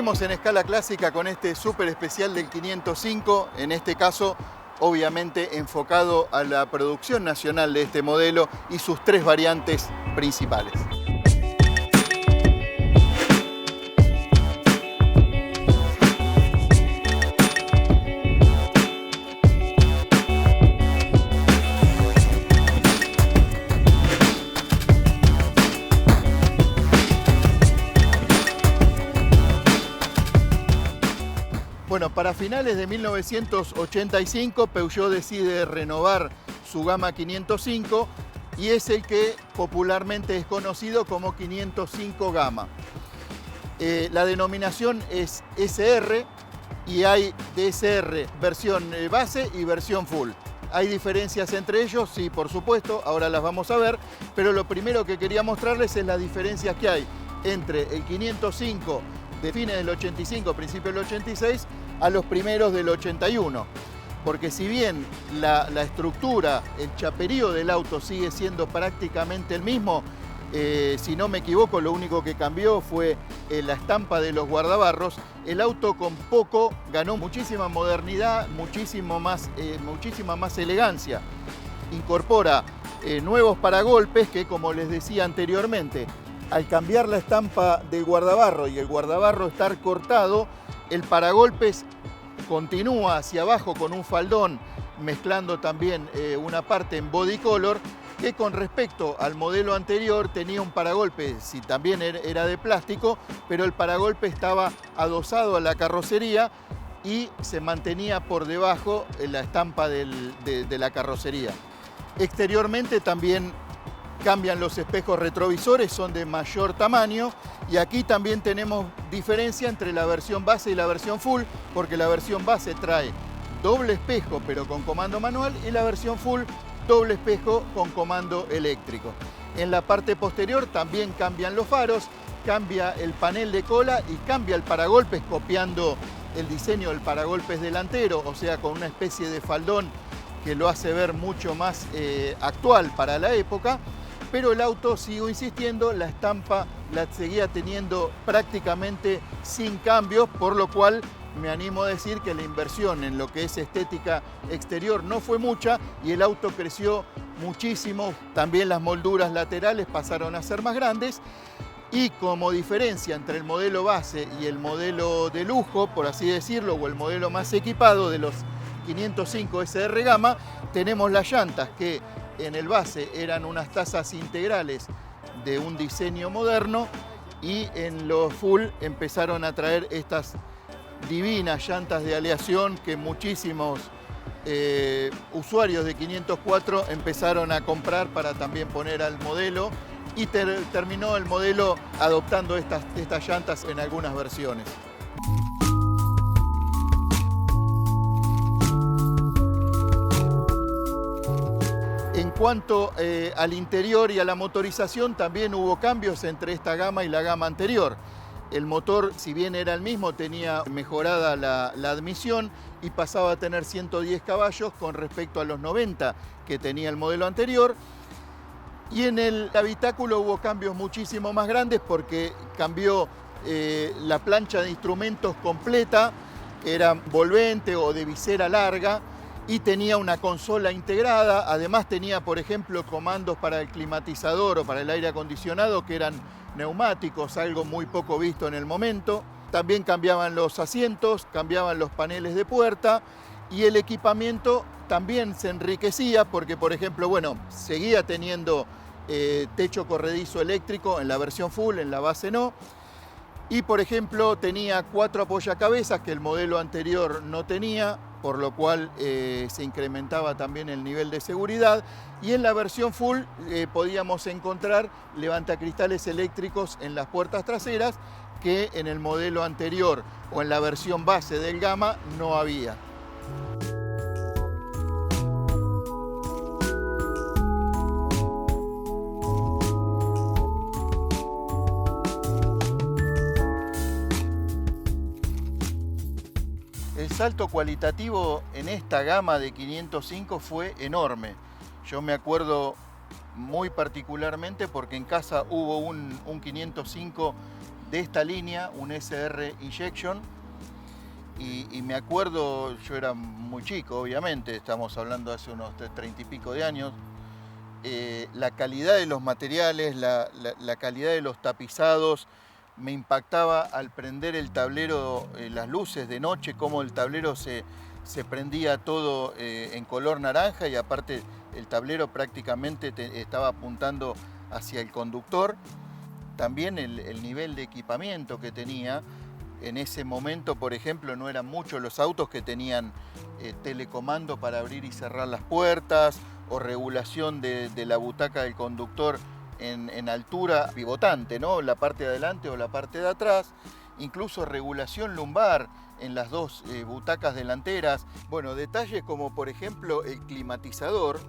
Seguimos en escala clásica con este súper especial del 505, en este caso obviamente enfocado a la producción nacional de este modelo y sus tres variantes principales. Bueno, para finales de 1985 Peugeot decide renovar su gama 505 y es el que popularmente es conocido como 505 Gama. La denominación es SR y hay DSR versión base y versión full. ¿Hay diferencias entre ellos? Sí, por supuesto, ahora las vamos a ver, pero lo primero que quería mostrarles es las diferencias que hay entre el 505 de fines del 85, principios del 86, a los primeros del 81. Porque si bien la estructura, el chaperío del auto sigue siendo prácticamente el mismo, si no me equivoco, lo único que cambió fue la estampa de los guardabarros. El auto con poco ganó muchísima modernidad, muchísima más elegancia. Incorpora nuevos paragolpes que, como les decía anteriormente, al cambiar la estampa del guardabarro y el guardabarro estar cortado, el paragolpes continúa hacia abajo con un faldón, mezclando también una parte en body color, que con respecto al modelo anterior tenía un paragolpe, si también era de plástico, pero el paragolpe estaba adosado a la carrocería y se mantenía por debajo la estampa de la carrocería. Exteriormente también cambian los espejos retrovisores, son de mayor tamaño, y aquí también tenemos diferencia entre la versión base y la versión full, porque la versión base trae doble espejo pero con comando manual y la versión full doble espejo con comando eléctrico. En la parte posterior también cambian los faros, cambia el panel de cola y cambia el paragolpes, copiando el diseño del paragolpes delantero, o sea, con una especie de faldón que lo hace ver mucho más actual para la época. Pero el auto, sigo insistiendo, la estampa la seguía teniendo prácticamente sin cambios, por lo cual me animo a decir que la inversión en lo que es estética exterior no fue mucha y el auto creció muchísimo. También las molduras laterales pasaron a ser más grandes y, como diferencia entre el modelo base y el modelo de lujo, por así decirlo, o el modelo más equipado de los 505 SR Gama, tenemos las llantas que en el base eran unas tazas integrales de un diseño moderno y en los full empezaron a traer estas divinas llantas de aleación que muchísimos usuarios de 504 empezaron a comprar para también poner al modelo, y terminó el modelo adoptando estas llantas en algunas versiones. En cuanto al interior y a la motorización, también hubo cambios entre esta gama y la gama anterior. El motor, si bien era el mismo, tenía mejorada la admisión y pasaba a tener 110 caballos con respecto a los 90 que tenía el modelo anterior. Y en el habitáculo hubo cambios muchísimo más grandes porque cambió la plancha de instrumentos completa, era envolvente o de visera larga, y tenía una consola integrada. Además tenía, por ejemplo, comandos para el climatizador o para el aire acondicionado que eran neumáticos, algo muy poco visto en el momento. También cambiaban los asientos, cambiaban los paneles de puerta y el equipamiento también se enriquecía porque, por ejemplo, bueno, seguía teniendo techo corredizo eléctrico en la versión full, en la base no. Y, por ejemplo, tenía 4 apoyacabezas que el modelo anterior no tenía, por lo cual se incrementaba también el nivel de seguridad. Y en la versión full podíamos encontrar levantacristales eléctricos en las puertas traseras que en el modelo anterior o en la versión base del Gama no había. El salto cualitativo en esta gama de 505 fue enorme. Yo me acuerdo muy particularmente porque en casa hubo un 505 de esta línea, un SR Injection, y me acuerdo, yo era muy chico, obviamente, estamos hablando hace unos 30 y pico de años, la calidad de los materiales, la calidad de los tapizados, me impactaba al prender el tablero, las luces de noche, cómo el tablero se prendía todo en color naranja, y aparte el tablero prácticamente estaba apuntando hacia el conductor. También el nivel de equipamiento que tenía. En ese momento, por ejemplo, no eran muchos los autos que tenían telecomando para abrir y cerrar las puertas, o regulación de la butaca del conductor en altura pivotante, ¿no? La parte de adelante o la parte de atrás. Incluso regulación lumbar en las dos butacas delanteras. Bueno, detalles como por ejemplo el climatizador,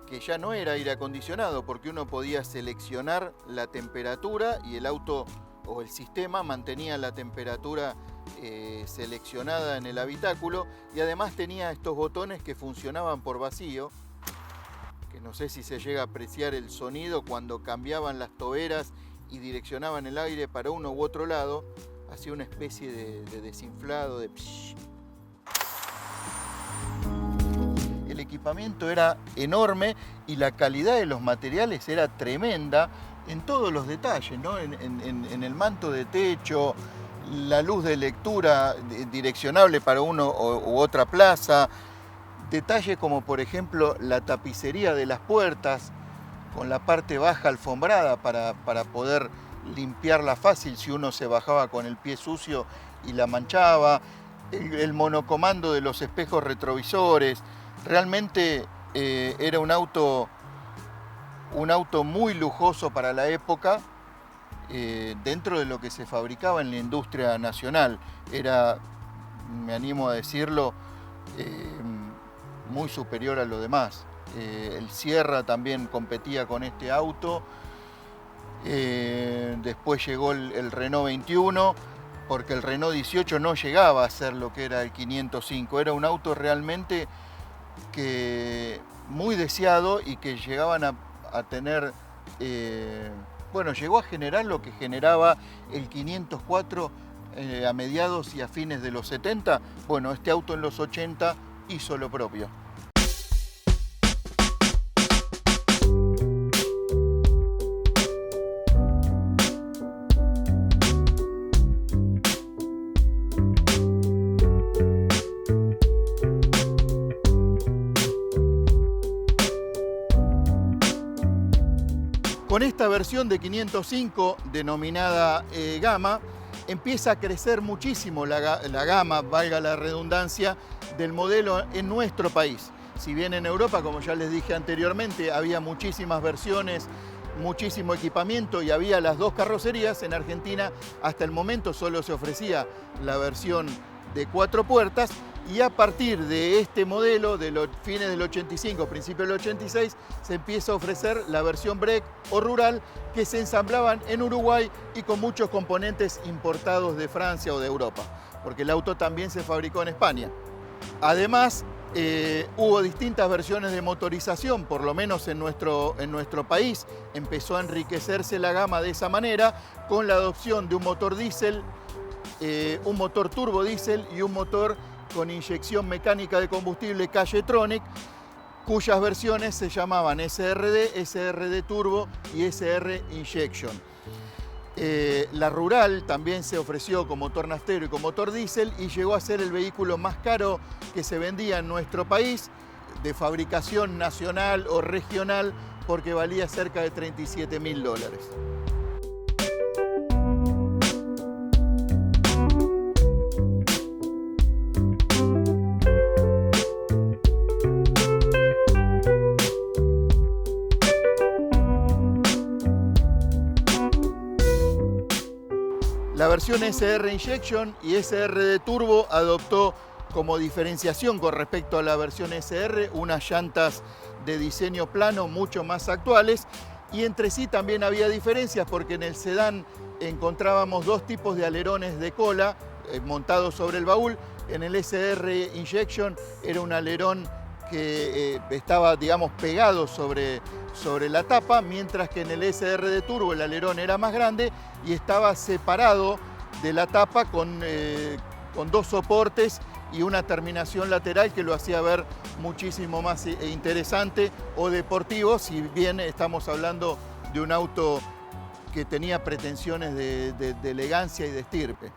que ya no era aire acondicionado, porque uno podía seleccionar la temperatura y el auto o el sistema mantenía la temperatura seleccionada en el habitáculo, y además tenía estos botones que funcionaban por vacío, que no sé si se llega a apreciar el sonido cuando cambiaban las toberas y direccionaban el aire para uno u otro lado, hacía una especie de desinflado, de psh. El equipamiento era enorme y la calidad de los materiales era tremenda en todos los detalles, ¿no? En el manto de techo, la luz de lectura direccionable para uno u otra plaza, detalles como por ejemplo la tapicería de las puertas con la parte baja alfombrada para poder limpiarla fácil si uno se bajaba con el pie sucio y la manchaba, el monocomando de los espejos retrovisores. Realmente era un auto muy lujoso para la época, dentro de lo que se fabricaba en la industria nacional. Era, me animo a decirlo, muy superior a lo demás. El Sierra también competía con este auto. Después llegó el Renault 21, porque el Renault 18 no llegaba a ser lo que era el 505. Era un auto realmente que muy deseado, y que llegaban a tener, bueno, llegó a generar lo que generaba el 504 a mediados y a fines de los 70. Bueno, este auto en los 80 hizo lo propio. Con esta versión de 505 denominada Gama, empieza a crecer muchísimo la gama, valga la redundancia, del modelo en nuestro país. Si bien en Europa, como ya les dije anteriormente, había muchísimas versiones, muchísimo equipamiento y había las dos carrocerías, en Argentina hasta el momento solo se ofrecía la versión de 4 puertas, y a partir de este modelo, de los fines del 85, principios del 86, se empieza a ofrecer la versión Break o Rural, que se ensamblaban en Uruguay y con muchos componentes importados de Francia o de Europa, porque el auto también se fabricó en España. Además, hubo distintas versiones de motorización, por lo menos en nuestro país empezó a enriquecerse la gama de esa manera, con la adopción de un motor diésel, un motor turbo diésel y un motor con inyección mecánica de combustible Calle-Tronic, cuyas versiones se llamaban SRD, SRD Turbo y SR Injection. La Rural también se ofreció con motor naftero y con motor diésel, y llegó a ser el vehículo más caro que se vendía en nuestro país, de fabricación nacional o regional, porque valía cerca de $37.000. La versión SR Injection y SRD Turbo adoptó como diferenciación con respecto a la versión SR unas llantas de diseño plano mucho más actuales, y entre sí también había diferencias, porque en el sedán encontrábamos dos tipos de alerones de cola montados sobre el baúl. En el SR Injection era un alerón que estaba, digamos, pegado sobre sobre la tapa, mientras que en el SRD Turbo el alerón era más grande y estaba separado de la tapa con dos soportes y una terminación lateral que lo hacía ver muchísimo más interesante o deportivo, si bien estamos hablando de un auto que tenía pretensiones de elegancia y de estirpe.